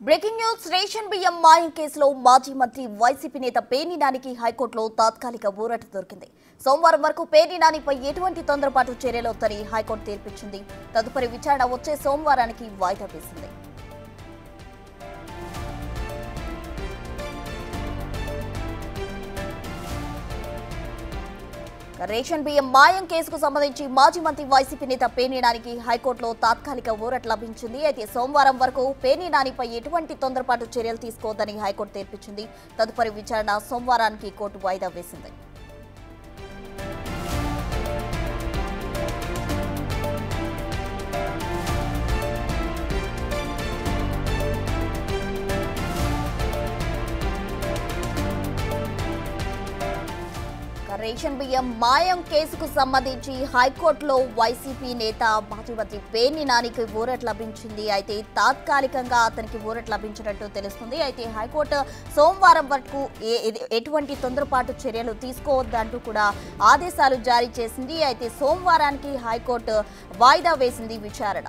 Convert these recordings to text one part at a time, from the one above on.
Breaking news ration బియ్యం మాయం కేసులో మాజీ మంత్రి వైసీపీ నేత పేర్ని నానికి హైకోర్టులో తాత్కాలిక ఊరట దొరికింది. సోమవారం వరకు పేర్ని నానిపై ఎటువంటి తొందరపాటు చర్యలు వద్దని హైకోర్టు తీర్పిచ్చింది. తదుపరి విచారణ వచ్చే సోమవారానికి వాయిదా వేసింది. రేషన్ బియ్యం మాయం కేసుకు సంబంధించి మాజీ మంత్రి వైసీపీ నేత పేర్ని నానికి హైకోర్టులో తాత్కాలిక ఊరట లభించింది. అయితే సోమవారం వరకు పేర్ని నానిపై ఎటువంటి తొందరపాటు చర్యలు తీసుకోవద్దని హైకోర్టు తీర్పిచ్చింది. తదుపరి విచారణ సోమవారానికి కోర్టు వాయిదా వేసింది. రేషన్ బియ్యం మాయం కేసుకు సంబంధించి హైకోర్టులో వైసీపీ నేత మాజీ మంత్రి పేర్ని నానికి ఊరట లభించింది. అయితే తాత్కాలికంగా అతనికి ఊరట లభించినట్టు తెలుస్తుంది. అయితే హైకోర్టు సోమవారం వరకు ఎటువంటి తొందరపాటు చర్యలు తీసుకోవద్దంటూ కూడా ఆదేశాలు జారీ చేసింది. అయితే సోమవారానికి హైకోర్టు వాయిదా వేసింది విచారణ.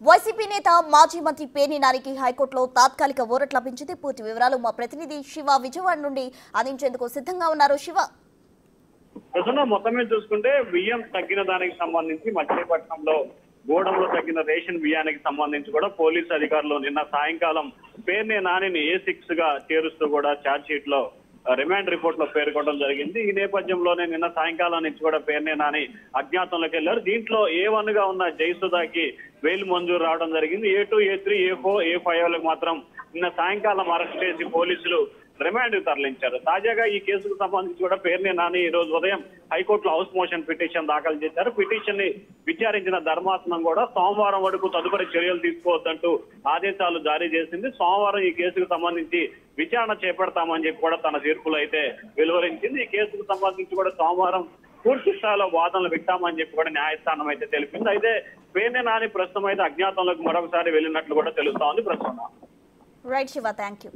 వైసీపీ నేత మాజీ మంత్రి పేర్ని నానికి హైకోర్టులో తాత్కాలిక ఊరట లభించింది. పూర్తి వివరాలు మా ప్రతినిధి శివ విజయవాడ నుండి అందించేందుకు సిద్ధంగా ఉన్నారు. శివ, మొత్తం మీద చూసుకుంటే బియ్యం తగ్గిన దానికి సంబంధించి మచిలీపట్నంలో గోడంలో తగ్గిన రేషన్ బియ్యానికి సంబంధించి కూడా పోలీసు అధికారులు నిన్న సాయంకాలం పేర్ని నానిని A6 గా చేరుస్తూ కూడా ఛార్జ్ షీట్ లో రిమాండ్ రిపోర్ట్ లో పేర్కొనడం జరిగింది. ఈ నేపథ్యంలోనే నిన్న సాయంకాలం నుంచి కూడా పేర్ని నాని అజ్ఞాతంలోకి వెళ్లారు. దీంట్లో A1 గా ఉన్న జయసుధాకి బెయిల్ మంజూరు రావడం జరిగింది. A2, A3, A4, A5 మాత్రం నిన్న సాయంకాలం అరెస్ట్ చేసి పోలీసులు రిమాండ్ తరలించారు. తాజాగా ఈ కేసుకు సంబంధించి కూడా పేర్ని నాని ఈ రోజు ఉదయం హైకోర్టులో హౌస్ మోషన్ పిటిషన్ దాఖలు చేశారు. పిటిషన్ ని విచారించిన ధర్మాసనం కూడా సోమవారం వరకు తదుపరి చర్యలు తీసుకోవద్దంటూ ఆదేశాలు జారీ చేసింది. సోమవారం ఈ కేసుకు సంబంధించి విచారణ చేపడతామని చెప్పి కూడా తన తీర్పులో అయితే వెలువరించింది. ఈ కేసుకు సంబంధించి కూడా సోమవారం పూర్తి స్థాయిలో వాదనలు పెట్టామని చెప్పి కూడా న్యాయస్థానం అయితే తెలిపింది. అయితే పేర్ని నాని ప్రస్తుతం అయితే అజ్ఞాతంలోకి మరొకసారి వెళ్ళినట్లు కూడా తెలుస్తా ఉంది. ప్రస్తుతం రైట్ శివ, థ్యాంక్ యూ.